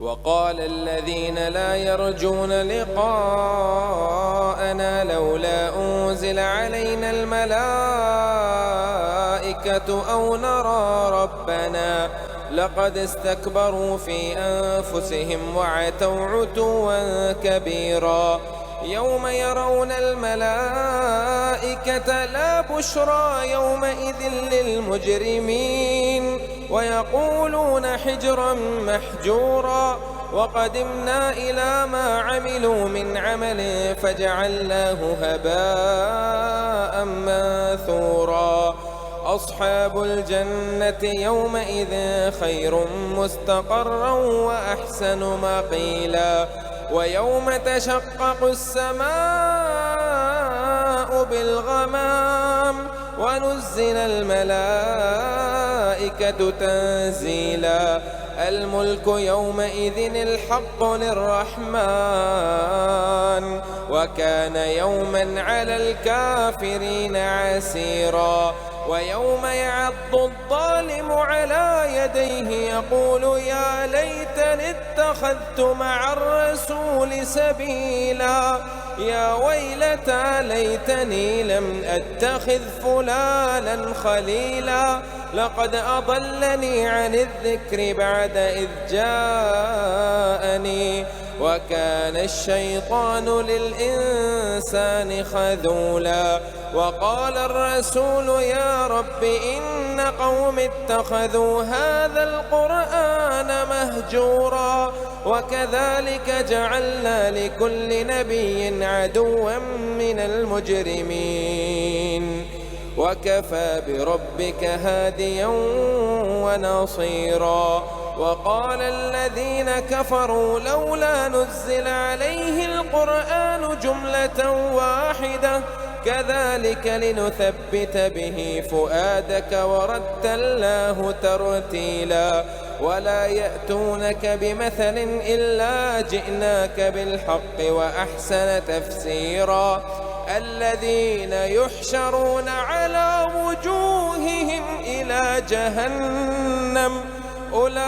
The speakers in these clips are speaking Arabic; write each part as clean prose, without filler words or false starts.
وقال الذين لا يرجون لقاءنا لولا أنزل علينا الملائكة أو نرى ربنا لقد استكبروا في أنفسهم وعتوا عتوا كبيرا. يوم يرون الملائكة لا بشرى يومئذ للمجرمين ويقولون حجرا محجورا. وقدمنا إلى ما عملوا من عمل فجعلناه هباء منثورا. أصحاب الجنة يومئذ خير مستقرا وأحسن مقيلا. ويوم تشقق السماء بالغمام ونزل الملائكة تنزيلا. الملك يومئذ الحق للرحمن وكان يوما على الكافرين عسيرا. ويوم يعض الظالم على يديه يقول يا ليتني اتخذت مع الرسول سبيلا. يا ويلتى ليتني لم أتخذ فلانا خليلا لقد أضلني عن الذكر بعد إذ جاءني وكان الشيطان للإنسان خذولا. وقال الرسول يا رب إن قوم اتخذوا هذا القرآن مهجورا. وكذلك جعلنا لكل نبي عدوا من المجرمين وكفى بربك هاديا ونصيرا. وقال الذين كفروا لولا نزل عليه القرآن جملة واحدة كذلك لنثبت به فؤادك ورتلناه ترتيلا. ولا يأتونك بمثل إلا جئناك بالحق وأحسن تفسيرا. الذين يحشرون على وجوههم إلى جهنم أولئك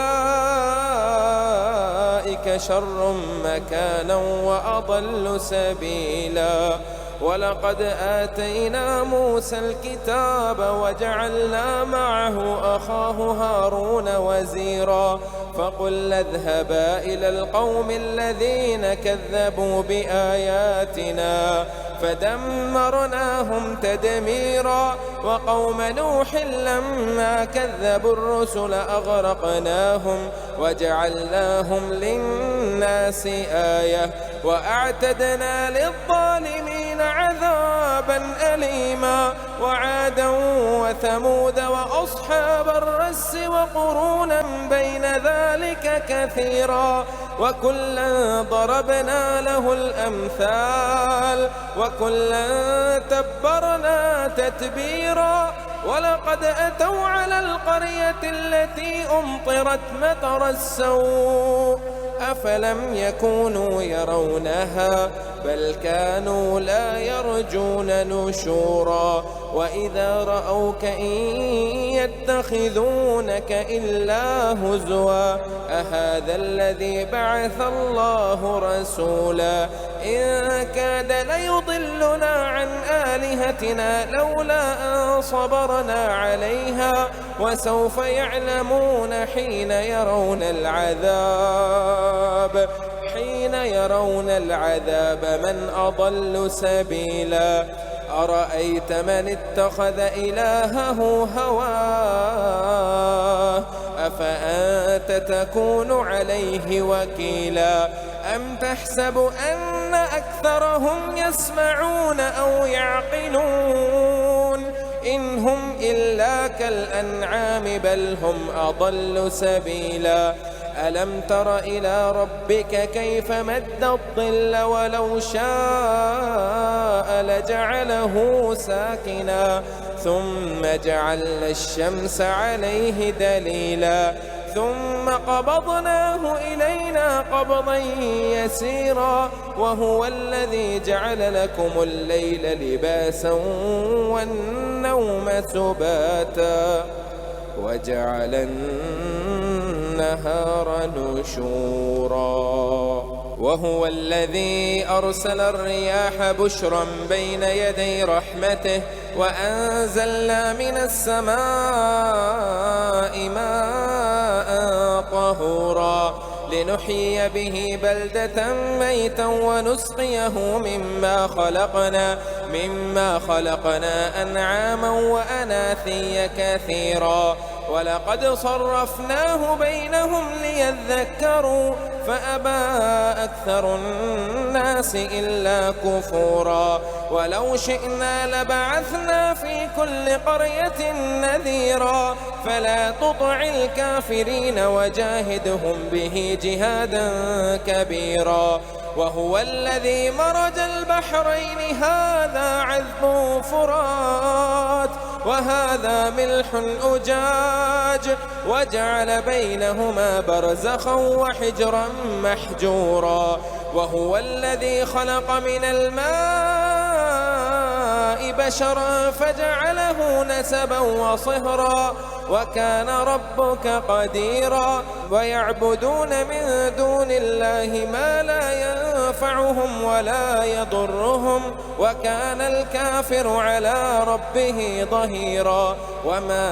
شر مكانا وأضل سبيلا. ولقد آتينا موسى الكتاب وجعلنا معه أخاه هارون وزيرا. فقلنا اذهبا إلى القوم الذين كذبوا بآياتنا فدمرناهم تدميرا. وقوم نوح لما كذبوا الرسل أغرقناهم وجعلناهم للناس آية وأعتدنا للظالمين عذابا أليما. وعادا وثمود وأصحاب الرس وقرونا بين ذلك كثيرا. وكلا ضربنا له الأمثال وكلا تبرنا تتبيرا. ولقد أتوا على القرية التي أمطرت مطر السوء أفلم يكونوا يرونها بل كانوا لا يرجون نشورا. وإذا رأوك إن يتخذونك إلا هزوا أهذا الذي بعث الله رسولا. إن كاد ليضلنا عن آلهتنا لولا أن صبرنا عليها وسوف يعلمون حين يرون العذاب من أضل سبيلا. أرأيت من اتخذ إلهه هواه أفأنت تكون عليه وكيلا. أم تحسب أن أكثرهم يسمعون أو يعقلون إن هم إلا كالأنعام بل هم أضل سبيلا. ألم تر إلى ربك كيف مد الظل ولو شاء لجعله ساكنا ثم جعلنا الشمس عليه دليلا ثم قبضناه إلينا قبضا يسيرا. وهو الذي جعل لكم الليل لباسا والنوم سباتا وجعل والنهار نشورا. وهو الذي أرسل الرياح بشرا بين يدي رحمته وأنزلنا من السماء ماء طهورا لنحيي به بلدة ميتا ونسقيه مما خلقنا أنعاما وأناثيا كثيرا. ولقد صرفناه بينهم ليذكروا فأبى أكثر الناس إلا كفورا. ولو شئنا لبعثنا في كل قرية نذيرا فلا تطع الكافرين وجاهدهم به جهادا كبيرا. وهو الذي مرج البحرين هذا عذب فرات وهذا ملح أجاج وجعل بينهما برزخا وحجرا محجورا. وهو الذي خلق من الماء بشرا فجعله نسبا وصهرا وكان ربك قديرا. ويعبدون من دون الله ما لا ينفعهم ولا يضرهم وكان الكافر على ربه ظهيرا. وما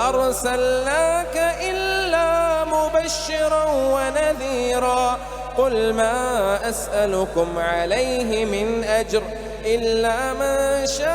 أرسلناك إلا مبشرا ونذيرا. قل ما أسألكم عليه من أجر إلا من شاء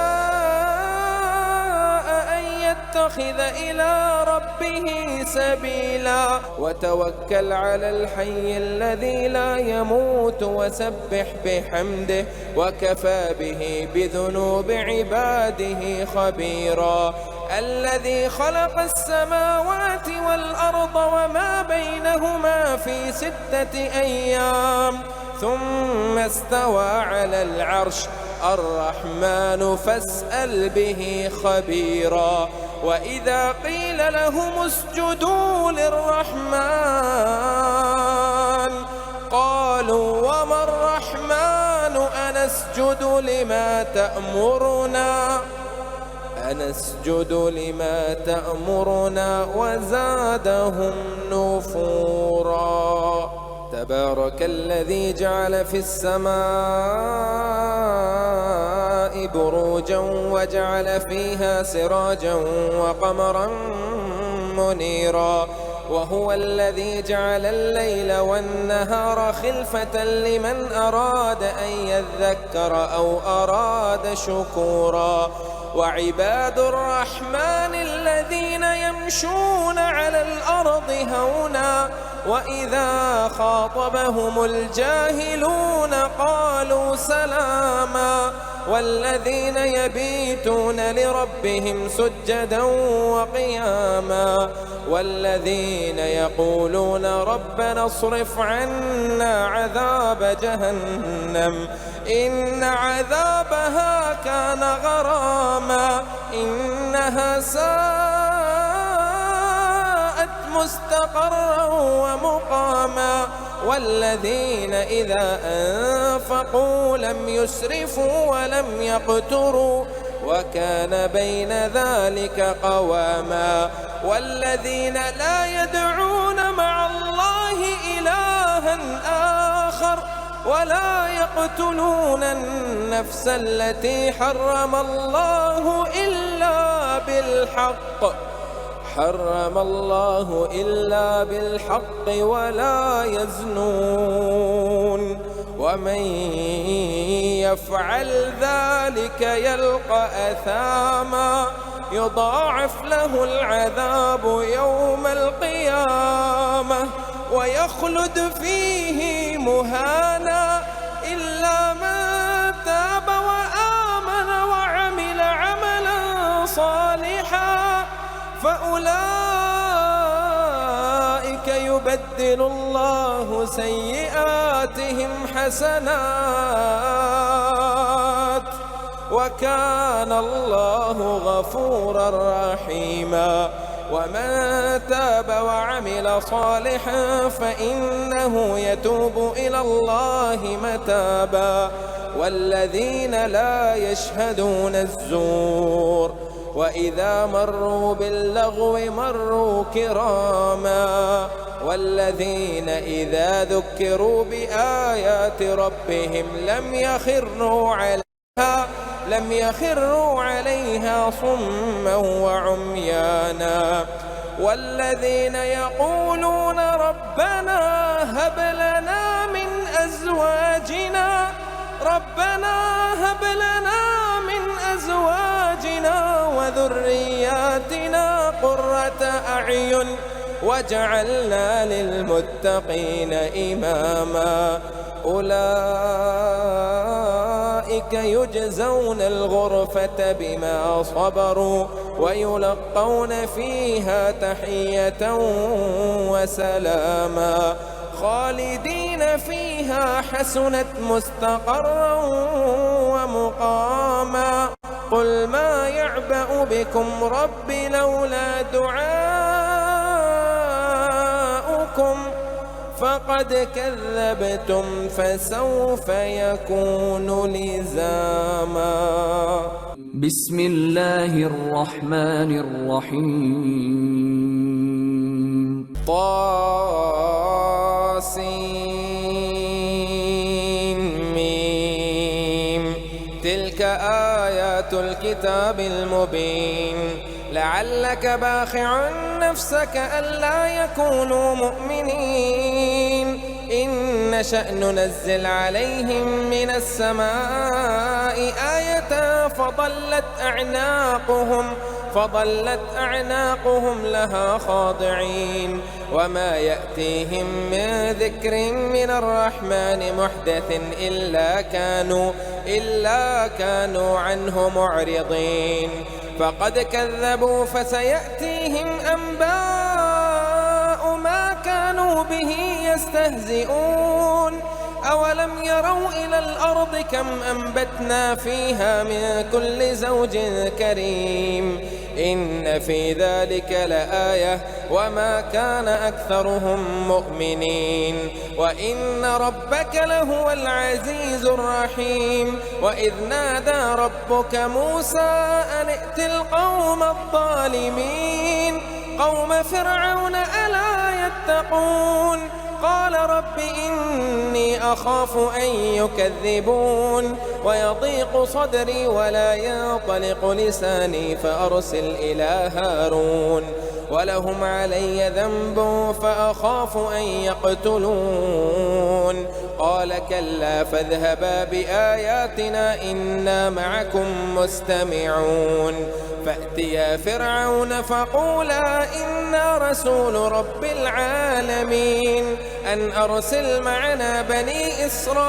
أن يتخذ إلى ربه سبيلا. وتوكل على الحي الذي لا يموت وسبح بحمده وكفى به بذنوب عباده خبيرا. الذي خلق السماوات والأرض وما بينهما في 6 أيام ثم استوى على العرش الرحمن فاسأل به خبيرا. وإذا قيل لهم اسجدوا للرحمن قالوا وما الرحمن أنسجد لما تأمرنا وزادهم نفورا. تبارك الذي جعل في السماء بروجا وجعل فيها سراجا وقمرا منيرا. وهو الذي جعل الليل والنهار خلفة لمن أراد أن يذكر أو أراد شكورا. وعباد الرحمن الذين يمشون على الأرض هونا وإذا خاطبهم الجاهلون قالوا سلاما. والذين يبيتون لربهم سجدا وقياما. والذين يقولون ربنا اصرف عنا عذاب جهنم إن عذابها كان غراما إنها ساءت مستقرا ومقاما. والذين إذا أنفقوا لم يسرفوا ولم يقتروا وكان بين ذلك قواما. والذين لا يدعون مع الله إلها آخر ولا يقتلون النفس التي حرم الله إلا بالحق ولا يزنون. ومن يفعل ذلك يلقى أثاما يضاعف له العذاب يوم القيامة ويخلد فيه مهانا إلا من تاب وآمن وعمل عملا صالحا فأولئك يبدل الله سيئاتهم حسنات وكان الله غفورا رحيما. ومن تاب وعمل صالحا فإنه يتوب إلى الله متابا. والذين لا يشهدون الزور وإذا مروا باللغو مروا كراما والذين إذا ذكروا بآيات ربهم لم يخروا عليها صما وعميانا والذين يقولون ربنا هب لنا من أزواجنا وذرياتنا قرة أعين وجعلنا للمتقين إماما أولئك يجزون الغرفة بما صبروا ويلقون فيها تحية وسلاما خالدين فيها حسنت مستقرا ومقاما قل ما يعبأ بكم ربي لولا دعاؤكم فقد كذبتم فسوف يكون لزاما. بسم الله الرحمن الرحيم. طاسين تلك آيات الكتاب المبين لعلك باخع نفسك ألا يكونوا مؤمنين إن نشأ ننزل عليهم من السماء آية فظلت أعناقهم لها خاضعين وما يأتيهم من ذكر من الرحمن محدث إلا كانوا عنه معرضين فقد كذبوا فسيأتيهم أنباء ما كانوا به يستهزئون أولم يروا إلى الأرض كم أنبتنا فيها من كل زوج كريم إن في ذلك لآية وما كان أكثرهم مؤمنين وإن ربك لهو العزيز الرحيم وإذ نادى ربك موسى أن ائت القوم الظالمين قوم فرعون ألا يتقون قال رب إني أخاف أن يكذبون ويضيق صدري ولا ينطلق لساني فأرسل إلى هارون ولهم علي ذنب فأخاف أن يقتلون قال كلا فاذهبا بآياتنا إنا معكم مستمعون فأتيا فرعون فقولا إنا رسول رب العالمين أن أرسل معنا بني إسرائيل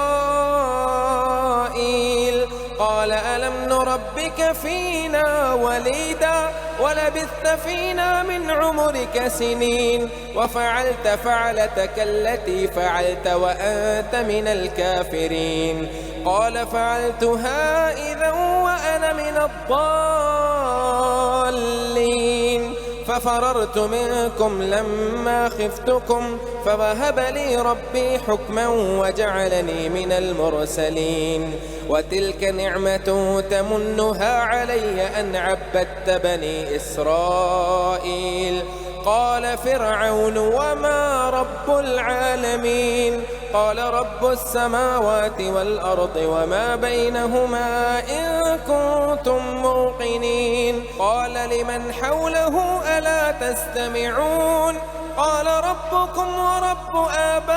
قال ألم نربك فينا وليدا ولبثت فينا من عمرك سنين وفعلت فعلتك التي فعلت وأنت من الكافرين قال فعلتها إذا وأنا من الضالين ففررت منكم لما خفتكم فوهب لي ربي حكما وجعلني من المرسلين وتلك نعمة تمنها علي أن عبدت بني إسرائيل قال فرعون وما رب العالمين قال رب السماوات والأرض وما بينهما إن كنتم موقنين قال لمن حوله ألا تستمعون قال ربكم ورب آبائكم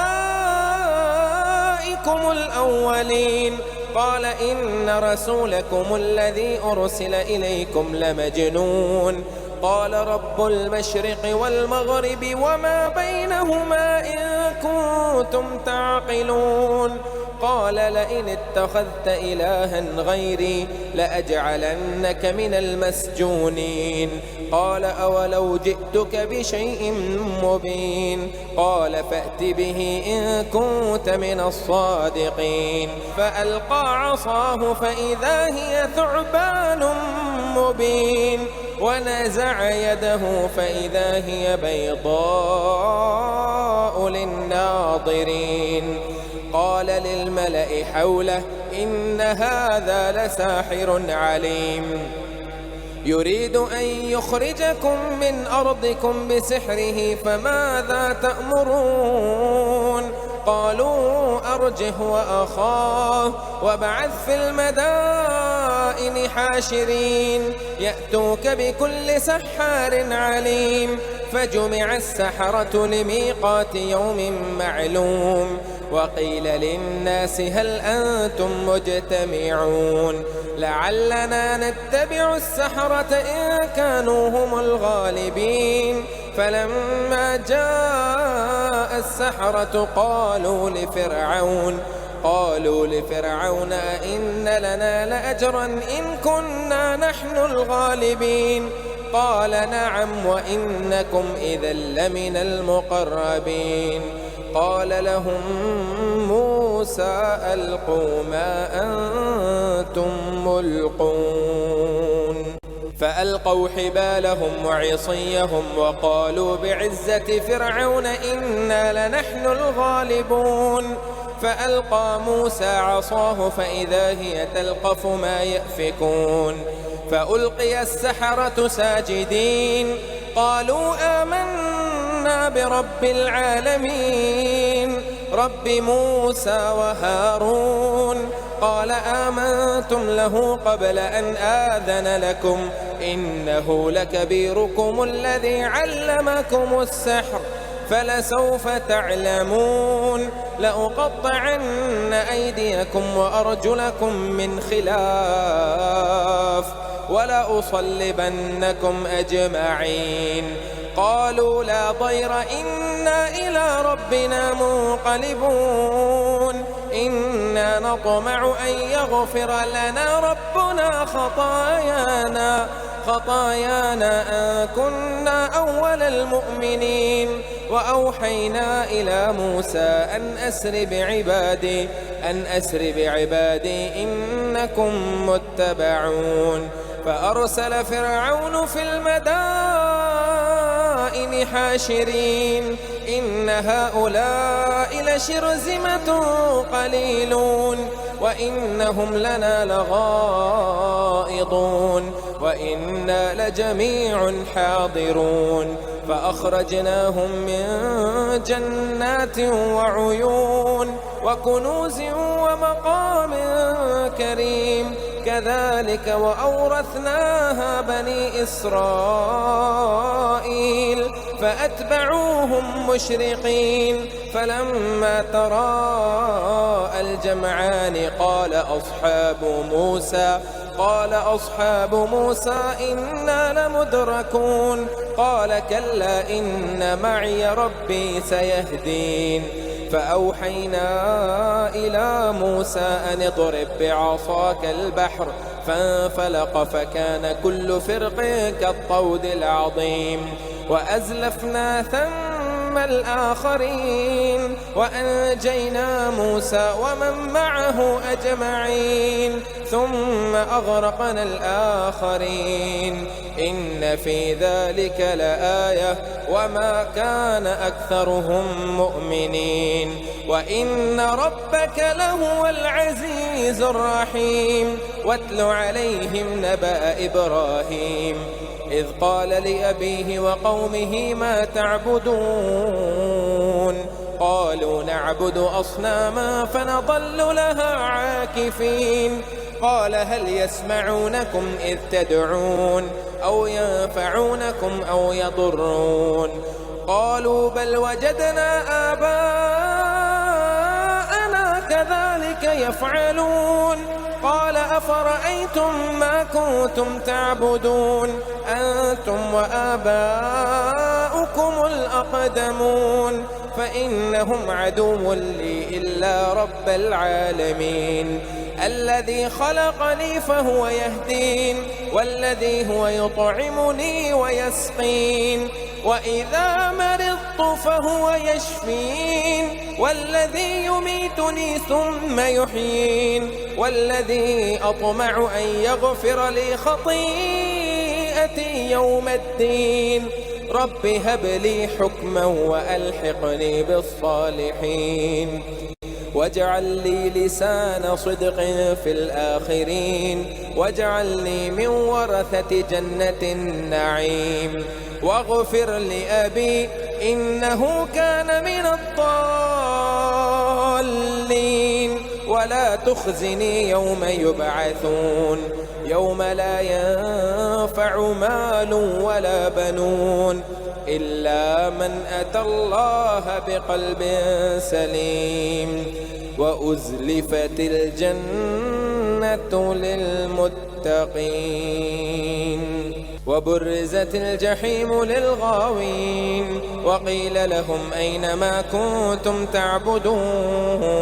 الأولين قال إن رسولكم الذي أرسل إليكم لمجنون قال رب المشرق والمغرب وما بينهما إن كنتم تعقلون قال لئن اتخذت إلها غيري لأجعلنك من المسجونين قال أولو جئتك بشيء مبين قال فأت به إن كنت من الصادقين فألقى عصاه فإذا هي ثعبان مبين ونزع يده فإذا هي بيضاء للناظرين قال للملأ حوله إن هذا لساحر عليم يريد أن يخرجكم من أرضكم بسحره فماذا تأمرون قالوا أرجه وأخاه وابعث في المدائن حاشرين يأتوك بكل سحار عليم فجمع السحرة لميقات يوم معلوم وقيل للناس هل أنتم مجتمعون لعلنا نتبع السحرة إن كانوا هم الغالبين فلما جاء السحرة قالوا لفرعون إن لنا لأجرا إن كنا نحن الغالبين قال نعم وإنكم إذا لمن المقربين قال لهم موسى ألقوا ما أنتم ملقون فألقوا حبالهم وعصيهم وقالوا بعزة فرعون إنا لنحن الغالبون فألقى موسى عصاه فإذا هي تلقف ما يأفكون فألقي السحرة ساجدين قالوا آمنا برب العالمين رب موسى وهارون قال آمنتم له قبل أن آذن لكم إنه لكبيركم الذي علمكم السحر فلسوف تعلمون لأقطعن أيديكم وأرجلكم من خلاف ولأصلبنكم أجمعين قالوا لا ضير إنا إلى ربنا منقلبون إنا نطمع أن يغفر لنا ربنا خطايانا أن كنا أول المؤمنين وأوحينا إلى موسى أن أسر بعبادي إنكم متبعون فأرسل فرعون في المدائن حاشرين إن هؤلاء لشرذمة قليلون وإنهم لنا لغائظون وإنا لجميع حاضرون فأخرجناهم من جنات وعيون وكنوز ومقام كريم كذلك وأورثناها بني إسرائيل فأتبعوهم مشرقين فلما تراءى الجمعان قال أصحاب موسى إنا لمدركون قال كلا إن معي ربي سيهدين فأوحينا إلى موسى أن اضرب بعصاك البحر فانفلق فكان كل فرق كالطود العظيم وأزلفنا ثم الآخرين وأنجينا موسى ومن معه أجمعين ثم أغرقنا الآخرين إن في ذلك لآية وما كان أكثرهم مؤمنين وإن ربك لهو العزيز الرحيم واتل عليهم نبأ إبراهيم إذ قال لأبيه وقومه ما تعبدون قالوا نعبد أصناما فنظل لها عاكفين قال هل يسمعونكم إذ تدعون أو ينفعونكم أو يضرون قالوا بل وجدنا آباءنا كذلك يفعلون قال أفرأيتم ما كنتم تعبدون أنتم وآباؤكم الأقدمون فإنهم عدو لي إلا رب العالمين الذي خلقني فهو يهدين والذي هو يطعمني ويسقين وإذا مرضت فهو يشفين والذي يميتني ثم يحيين والذي أطمع أن يغفر لي خطيئتي يوم الدين رب هب لي حكما وألحقني بالصالحين واجعل لي لسان صدق في الآخرين واجعلني من ورثة جنة النعيم. واغفر لأبي إنه كان من الضالين ولا تخزني يوم يبعثون يوم لا ينفع مال ولا بنون إلا من أتى الله بقلب سليم. وأزلفت الجنة للمتقين وبرزت الجحيم للغاوين وقيل لهم أين ما كنتم تعبدون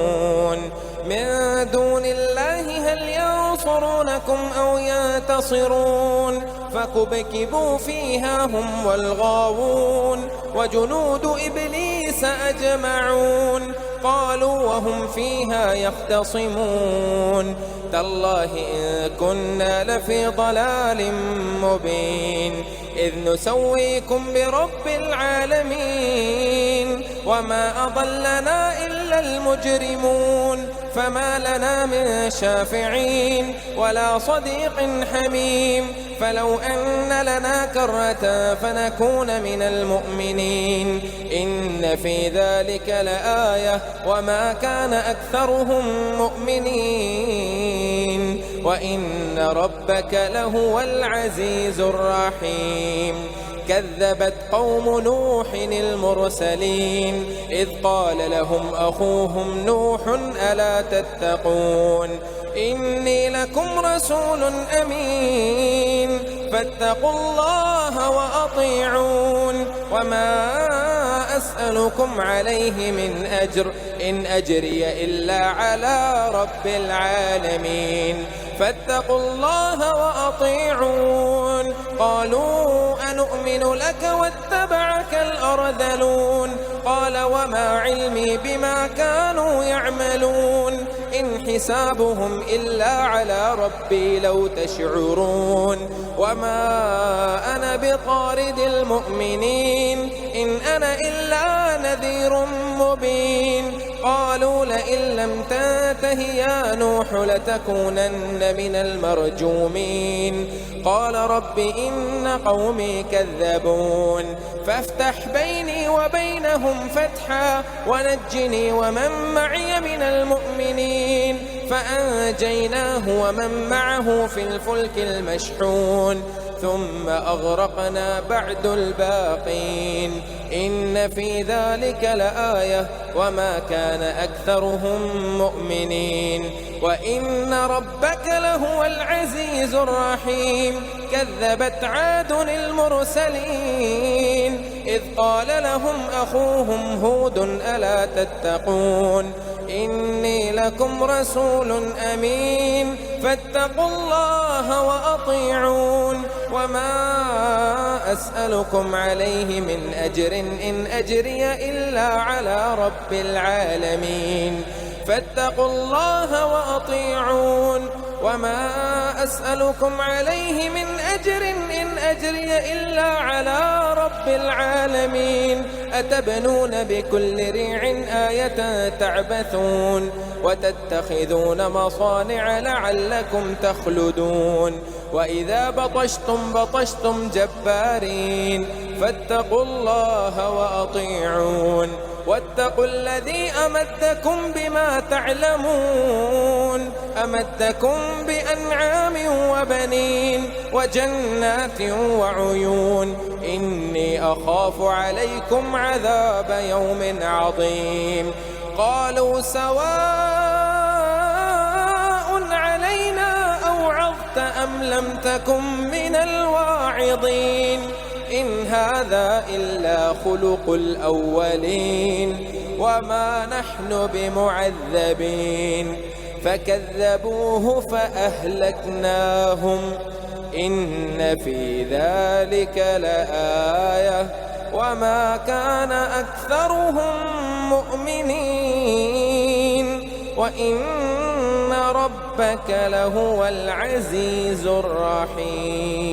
من دون الله هل ينصرونكم أو ينتصرون فكبكبوا فيها هم والغاوون وجنود إبليس أجمعون قالوا وهم فيها يختصمون تالله إن كنا لفي ضلال مبين إذ نسويكم برب العالمين وما أضلنا إلا المجرمون فما لنا من شافعين ولا صديق حميم فلو أن لنا كرة فنكون من المؤمنين إن في ذلك لآية وما كان أكثرهم مؤمنين وإن ربك لهو العزيز الرحيم. كذبت قوم نوح المرسلين إذ قال لهم أخوهم نوح ألا تتقون إني لكم رسول أمين فاتقوا الله وأطيعون وما أسألكم عليه من أجر إن أجري إلا على رب العالمين فاتقوا الله وأطيعون. قالوا أنؤمن لك واتبعك الأرذلون قال وما علمي بما كانوا يعملون إن حسابهم إلا على ربي لو تشعرون وما أنا بطارد المؤمنين إن أنا إلا نذير مبين. قالوا لئن لم تنته يا نوح لتكونن من المرجومين قال رب إن قومي كذبون فافتح بيني وبينهم فتحا ونجني ومن معي من المؤمنين فأنجيناه ومن معه في الفلك المشحون ثم أغرقنا بعد الباقين إن في ذلك لآية وما كان أكثرهم مؤمنين وإن ربك لهو العزيز الرحيم. كذبت عاد المرسلين إذ قال لهم أخوهم هود ألا تتقون إني لكم رسول أمين فاتقوا الله وأطيعون وما أسألكم عليه من أجر إن أجري إلا على رب العالمين فاتقوا الله وأطيعون وما أسألكم عليه من أجر إن أجري إلا على رب العالمين أتبنون بكل ريع آية تعبثون وتتخذون مصانع لعلكم تخلدون وإذا بطشتم بطشتم جبارين فاتقوا الله وأطيعون واتقوا الذي أمدكم بما تعلمون أمدكم بأنعام وبنين وجنات وعيون إني أخاف عليكم عذاب يوم عظيم. قالوا سواء علينا أوعظت أم لم تكن من الواعظين إن هذا إلا خلق الأولين وما نحن بمعذبين فكذبوه فأهلكناهم إن في ذلك لآية وما كان أكثرهم مؤمنين وإن ربك لهو العزيز الرحيم.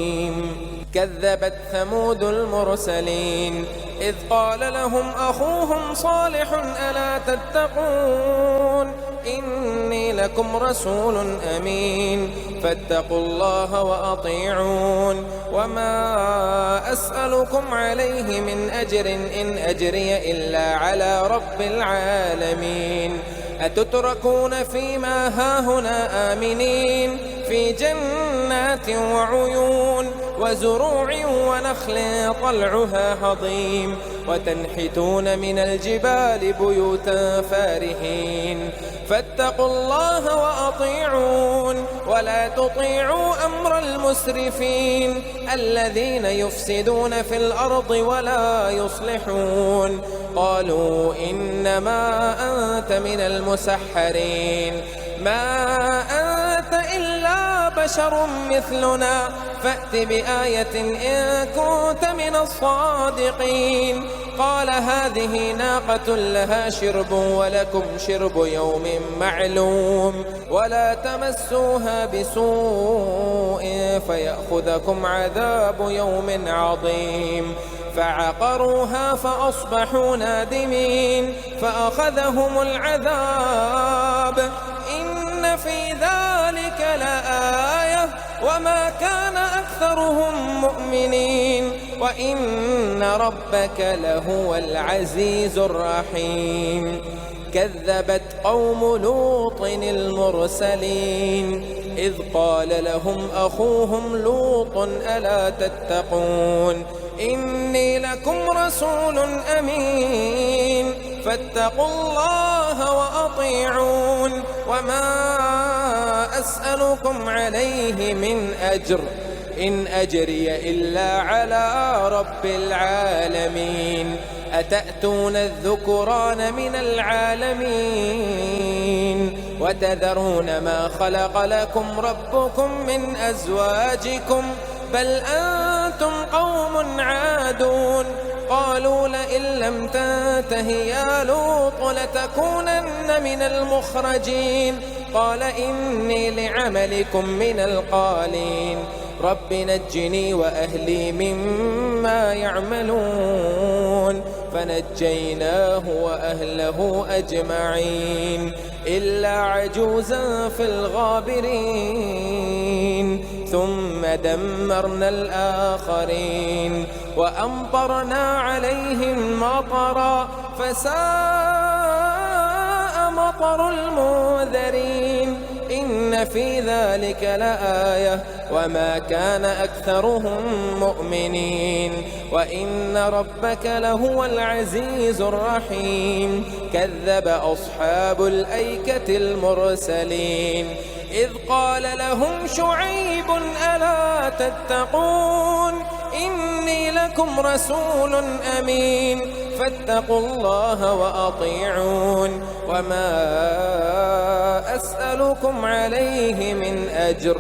كذبت ثمود المرسلين إذ قال لهم أخوهم صالح ألا تتقون تعملون إني لكم رسول أمين فاتقوا الله وأطيعون وما أسألكم عليه من أجر إن أجري إلا على رب العالمين أتتركون فيما هاهنا آمنين في جنات وعيون وزروع ونخل طلعها هضيم وتنحتون من الجبال بيوتا فارهين فاتقوا الله وأطيعون ولا تطيعوا أمر المسرفين الذين يفسدون في الأرض ولا يصلحون قالوا إنما أنت من المسحرين ما أنت إلا بشر مثلنا فأت بآية إن كنت من الصادقين قال هذه ناقة لها شرب ولكم شرب يوم معلوم ولا تمسوها بسوء فيأخذكم عذاب يوم عظيم فعقروها فأصبحوا نادمين فأخذهم العذاب إن في ذلك لآية وما كان أكثرهم مؤمنين وإن ربك لهو العزيز الرحيم كذبت قوم لوط المرسلين إذ قال لهم أخوهم لوط ألا تتقون إني لكم رسول أمين فاتقوا الله وأطيعون وما أسألكم عليه من أجر إن أجري إلا على رب العالمين أتأتون الذكران من العالمين وتذرون ما خلق لكم ربكم من أزواجكم بل أنتم قوم عادون قالوا لئن لم تنته يا لوط لتكونن من المخرجين قال إني لعملكم من القالين رب نجني وأهلي مما يعملون فنجيناه وأهله أجمعين إلا عجوزا في الغابرين ثم دمرنا الآخرين وأمطرنا عليهم مطرا فساء مطر المنذرين إن في ذلك لآية وما كان أكثرهم مؤمنين وإن ربك لهو العزيز الرحيم كذب أصحاب الأيكة المرسلين إذ قال لهم شعيب ألا تتقون إني لكم رسول أمين فاتقوا الله وأطيعون وما أسألكم عليه من أجر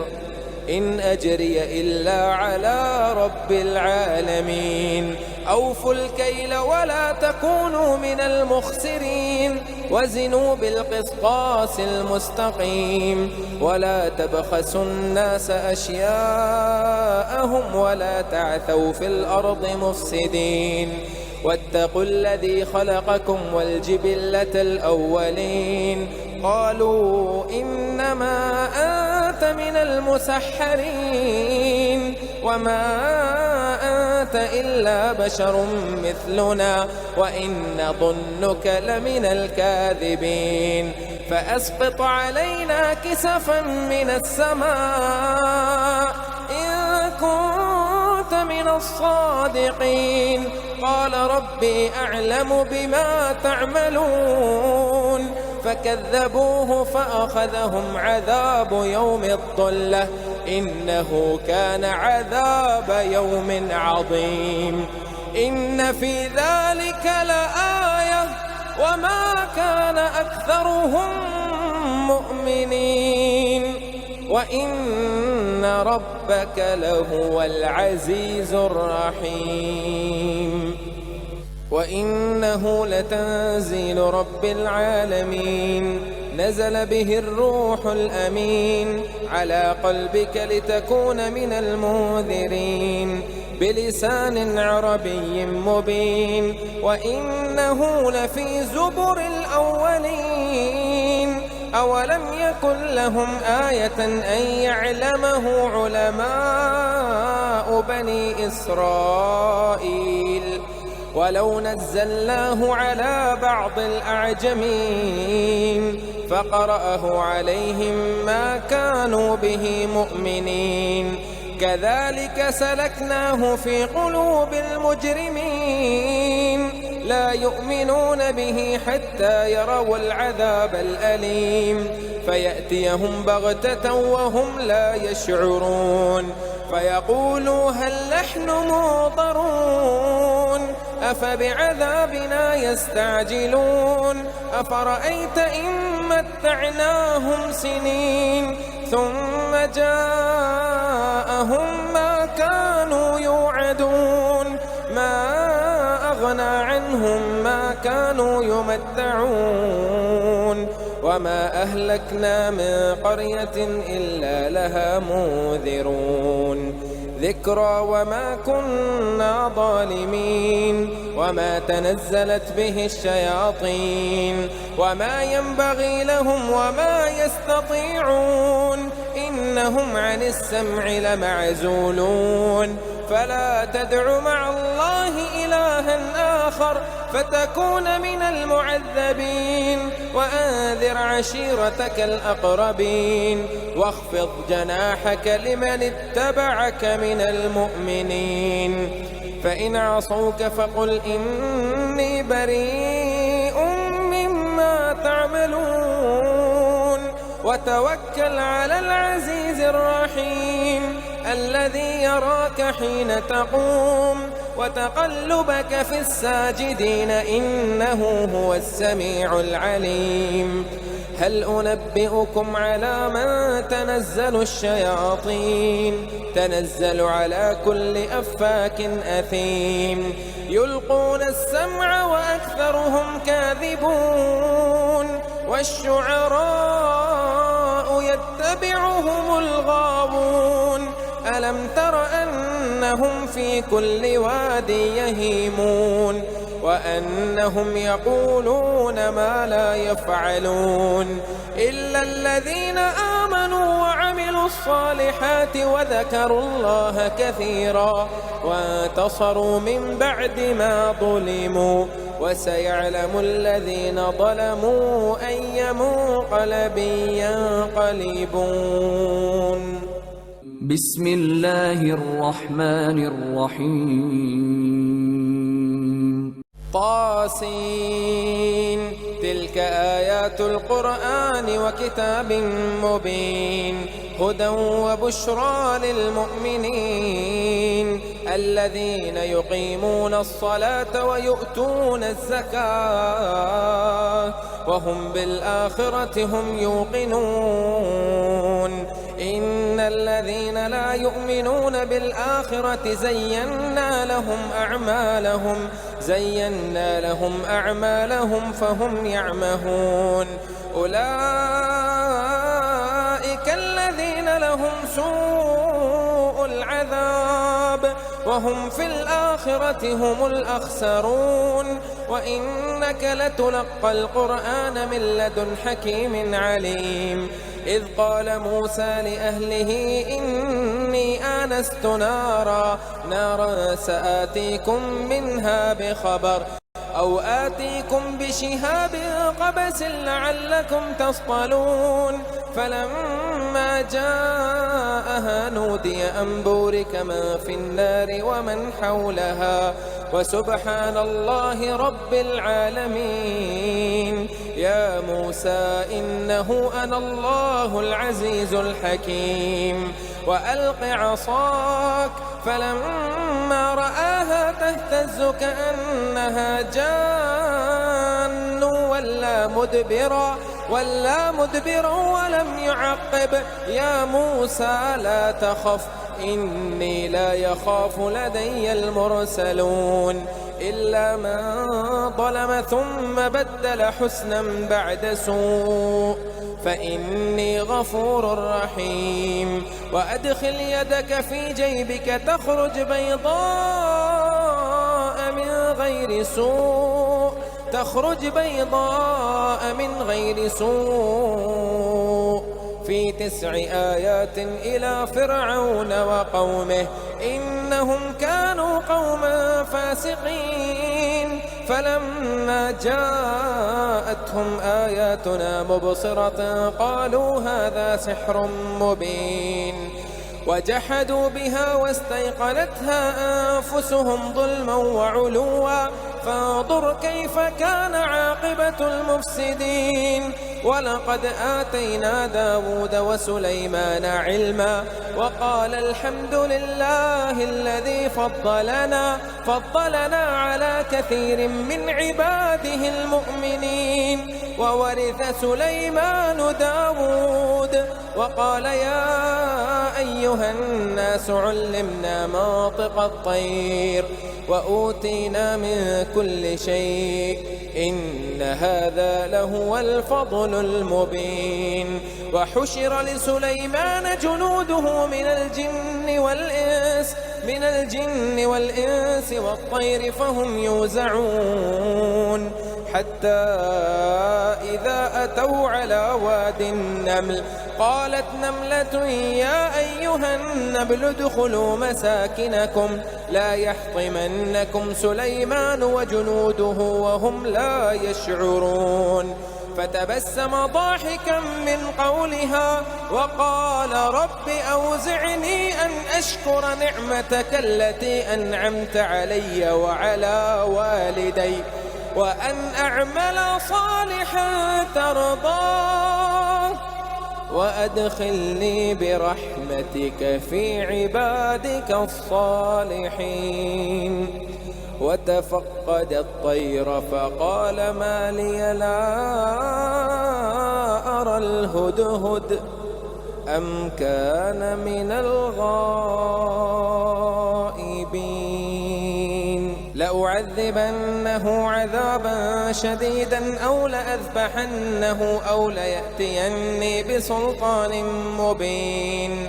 إن أجري إلا على رب العالمين أوفوا الكيل ولا تكونوا من المخسرين وزنوا بالقسطاس المستقيم ولا تبخسوا الناس أشياءهم ولا تعثوا في الأرض مفسدين واتقوا الذي خلقكم والجبلة الأولين قالوا إنما أنت من المسحرين وما أنت إلا بشر مثلنا وإن ظنك لمن الكاذبين فأسقط علينا كسفا من السماء إن كنت من الصادقين قال ربي أعلم بما تعملون فكذبوه فأخذهم عذاب يوم الظلة إنه كان عذاب يوم عظيم إن في ذلك لآية وما كان أكثرهم مؤمنين وإن ربك لهو العزيز الرحيم وإنه لتنزيل رب العالمين نزل به الروح الأمين على قلبك لتكون من المنذرين بلسان عربي مبين وإنه لفي زبر الأولين أولم يكن لهم آية أن يعلمه علماء بني إسرائيل ولو نزلناه على بعض الأعجمين فقرأه عليهم ما كانوا به مؤمنين كذلك سلكناه في قلوب المجرمين لا يؤمنون به حتى يروا العذاب الأليم فيأتيهم بغتة وهم لا يشعرون فيقولوا هل نحن منظرون أفبعذابنا يستعجلون أفرأيت إن متعناهم سنين ثم جاءهم ما كانوا يوعدون ما أغنى عنهم ما كانوا يمتعون وما أهلكنا من قرية إلا لها منذرون ذكرى وما كنا ظالمين وما تنزلت به الشياطين وما ينبغي لهم وما يستطيعون إنهم عن السمع لمعزولون فلا تدع مع الله إلها آخر فتكون من المعذبين وأنذر عشيرتك الأقربين واخفض جناحك لمن اتبعك من المؤمنين فإن عصوك فقل إني بريء مما تعملون وتوكل على العزيز الرحيم الذي يراك حين تقوم وتقلبك في الساجدين إنه هو السميع العليم هل أنبئكم على من تنزل الشياطين تنزل على كل أفاك أثيم يلقون السمع وأكثرهم كاذبون والشعراء يتبعهم الغاوون ألم تر أنهم في كل واد يهيمون وأنهم يقولون ما لا يفعلون إلا الذين آمنوا وعملوا الصالحات وذكروا الله كثيرا وانتصروا من بعد ما ظلموا وسيعلم الذين ظلموا أي منقلب ينقلبون بسم الله الرحمن الرحيم طاسين تلك آيات القرآن وكتاب مبين هدى وبشرى للمؤمنين الذين يقيمون الصلاة ويؤتون الزكاة وهم بالآخرة هم يوقنون إن الذين لا يؤمنون بالآخرة زينا لهم أعمالهم فهم يعمهون أولئك الذين لهم سوء العذاب وهم في الآخرة هم الأخسرون وإنك لتلقى القرآن من لدن حكيم عليم إذ قال موسى لأهله إني آنست نارا سآتيكم منها بخبر أو آتيكم بشهاب قبس لعلكم تصطلون فلما جاءها نودي أن بورك من في النار ومن حولها وسبحان الله رب العالمين يا موسى إنه أنا الله العزيز الحكيم وألق عصاك فلما رآها تهتز كأنها جان ولا مدبرا ولم يعقب يا موسى لا تخف إني لا يخاف لدي المرسلون إلا من ظلم ثم بدل حسنا بعد سوء فإني غفور رحيم وأدخل يدك في جيبك تخرج بيضاء من غير سوء في 9 آيات إلى فرعون وقومه إنهم كانوا قوما فاسقين. فلما جاءتهم آياتنا مبصرة قالوا هذا سحر مبين، وجحدوا بها واستيقنتها أنفسهم ظلما وعلوا، فانظر كيف كان عاقبة المفسدين. ولقد آتينا داود وسليمان علما وقال الحمد لله الذي فضلنا على كثير من عباده المؤمنين. وورث سليمان داود وقال يا أيها الناس علمنا منطق الطير وأوتينا من كل شيء إن هذا لهو الفضل المبين. وحشر لسليمان جنوده من الجن والإنس والطير فهم يوزعون، حتى إذا أتوا على واد النمل قالت نملة يا أيها النمل ادخلوا مساكنكم لا يحطمنكم سليمان وجنوده وهم لا يشعرون. فتبسم ضاحكا من قولها وقال رب أوزعني أن أشكر نعمتك التي أنعمت علي وعلى والدي وأن أعمل صالحا ترضاه وأدخلني برحمتك في عبادك الصالحين. وتفقد الطير فقال ما لي لا أرى الهدهد أم كان من الغائبين. لأعذبنه عذابا شديدا أو لأذبحنه أو ليأتيني بسلطان مبين.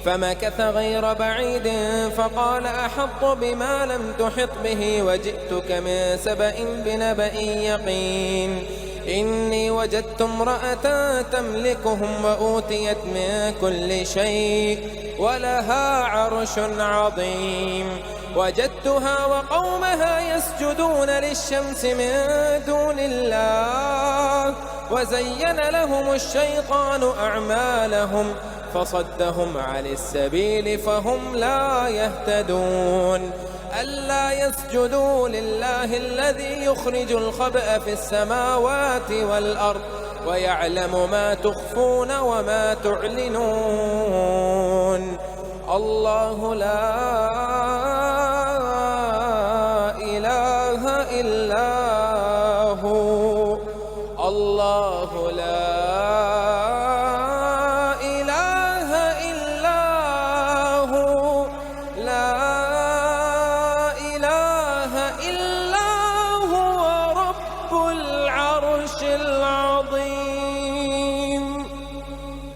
فمكث غير بعيد فقال أحط بما لم تحط به وجئتك من سبأ بنبأ يقين. إني وجدت امرأة تملكهم وأوتيت من كل شيء ولها عرش عظيم. وجدتها وقومها يسجدون للشمس من دون الله وزين لهم الشيطان أعمالهم فصدهم عن السبيل فهم لا يهتدون. ألا يسجدوا لله الذي يخرج الخبأ في السماوات والأرض ويعلم ما تخفون وما تعلنون. الله لا إله إلا هو الله لا إله إلا هو لا إله إلا هو رب العرش العظيم.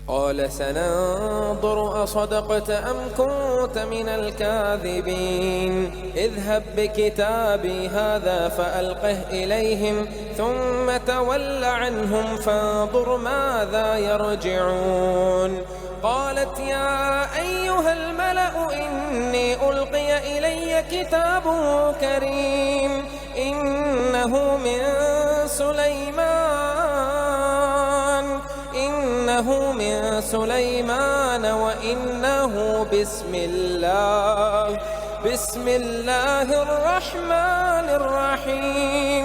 قال سننظر أصدقت أم كنت من الكاذبين. اذهب بكتابي هذا فألقه إليهم ثم تول عنهم فانظر ماذا يرجعون. قالت يا أيها الملأ إني ألقي إلي كتاب كريم إنه من سليمان وإنه بسم الله الرحمن الرحيم.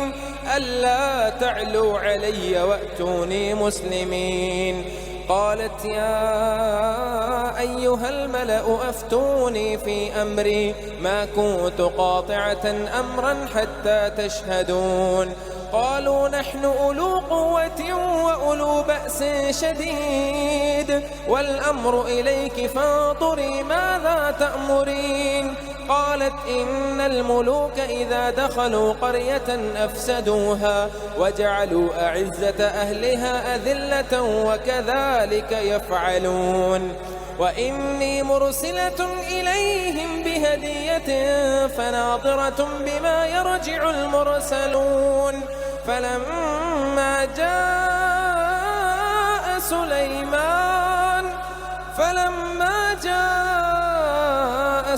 ألا تعلوا علي وأتوني مسلمين. قالت يا أيها الملأ أفتوني في أمري ما كنت قاطعة أمرا حتى تشهدون. قالوا نحن أولو قوة وأولو بأس شديد والأمر إليك فانظري ماذا تأمرين. قالت إن الملوك إذا دخلوا قرية أفسدوها وجعلوا أعزة أهلها أذلة وكذلك يفعلون. وإني مرسلة إليهم بهدية فناظرة بما يرجع المرسلون. فلما جاء سليمان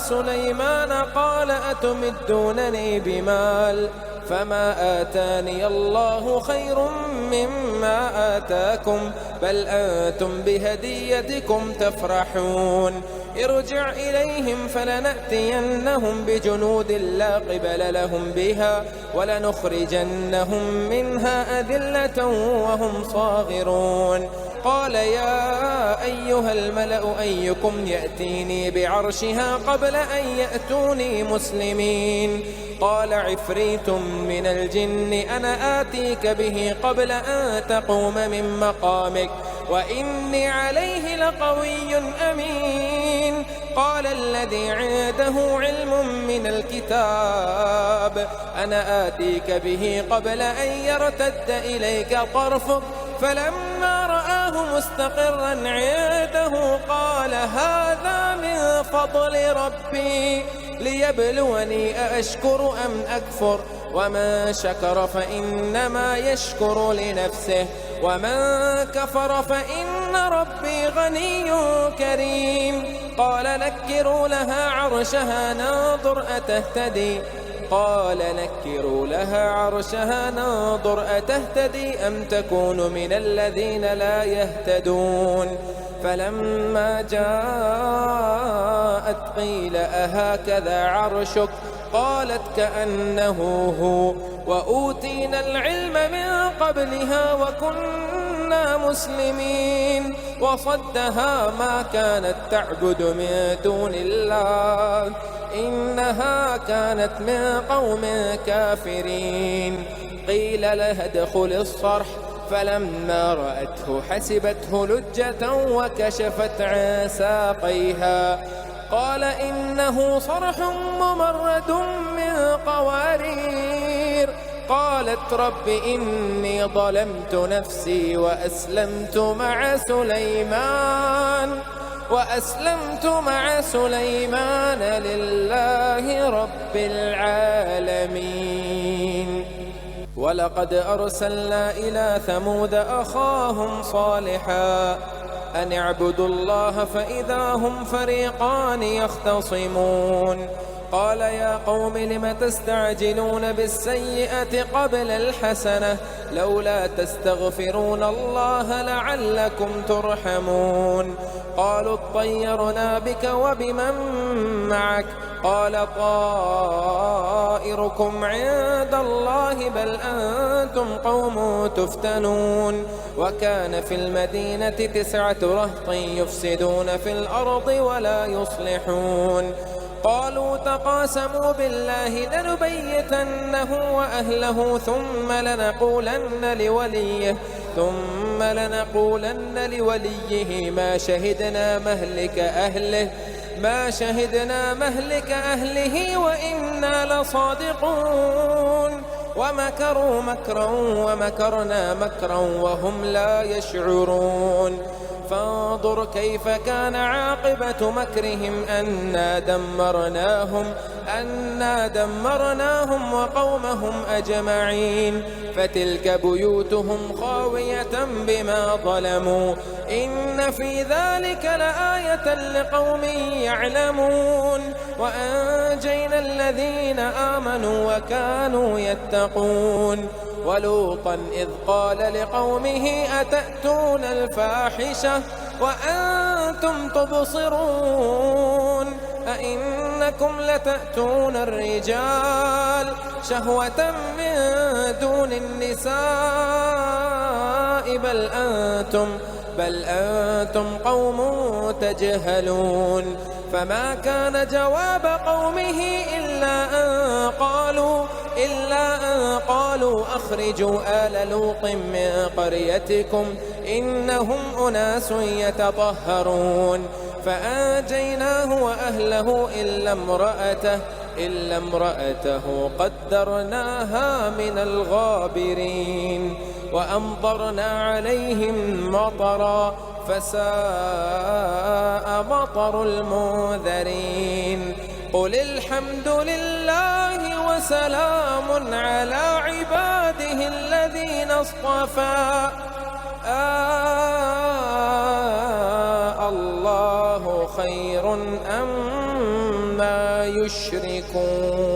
سليمان قال أتمدونني بمال فما آتاني الله خير مما آتاكم بل أنتم بهديتكم تفرحون ارجع إليهم فلنأتينهم بجنود لا قبل لهم بها ولنخرجنهم منها أذلة وهم صاغرون. قال يا أيها الملأ أيكم يأتيني بعرشها قبل أن يأتوني مسلمين؟ قال عفريت من الجن أنا آتيك به قبل أن تقوم من مقامك وإني عليه لقوي أمين. قال الذي عنده علم من الكتاب أنا آتيك به قبل أن يرتد إليك طرفك فلما رآه مستقرا عنده قال هذا من فضل ربي ليبلوني أأشكر أم أكفر ومن شكر فإنما يشكر لنفسه ومن كفر فإن ربي غني كريم. قال نكروا لها عرشها ننظر أتهتدي أم تكون من الذين لا يهتدون. فلما جاءت قيل أهكذا عرشك قالت كأنه هو وأوتينا العلم من قبلها وكنا مسلمين. وصدها ما كانت تعبد من دون الله إنها كانت من قوم كافرين. قيل لها ادخل الصرح فلما رأته حسبته لجة وكشفت عن ساقيها قال إنه صرح ممرد من قوارير. قالت رب إني ظلمت نفسي وأسلمت مع سليمان لله رب العالمين. ولقد أرسلنا إلى ثمود أخاهم صالحا أن اعبدوا الله فإذا هم فريقان يختصمون. قال يا قوم لم تستعجلون بالسيئة قبل الحسنة لولا تستغفرون الله لعلكم ترحمون. قالوا اطيرنا بك وبمن معك قال طائركم عند الله بل أنتم قوم تفتنون. وكان في المدينة 9 رهط يفسدون في الأرض ولا يصلحون. قالوا تقاسموا بالله لنبيتنه وأهله ثم لنقولن لوليه ما شهدنا مهلك أهله وإنا لصادقون. ومكروا مكرا ومكرنا مكرا وهم لا يشعرون. فانظر كيف كان عاقبة مكرهم أنا دمرناهم وقومهم أجمعين. فتلك بيوتهم خاوية بما ظلموا إن في ذلك لآية لقوم يعلمون. وأنجينا الذين آمنوا وكانوا يتقون. ولوطا إذ قال لقومه أتأتون الفاحشة وأنتم تبصرون أئنكم لتأتون الرجال شهوة من دون النساء بل أنتم قوم تجهلون. فما كان جواب قومه إلا أن قالوا أخرجوا آل لوط من قريتكم إنهم أناس يتطهرون. فأنجيناه وأهله إلا امرأته قدرناها من الغابرين. وأمطرنا عليهم مطرا فساء مطر المنذرين. قل الحمد لله وسلام على عباده الذين اصطفى الله خير أما يشركون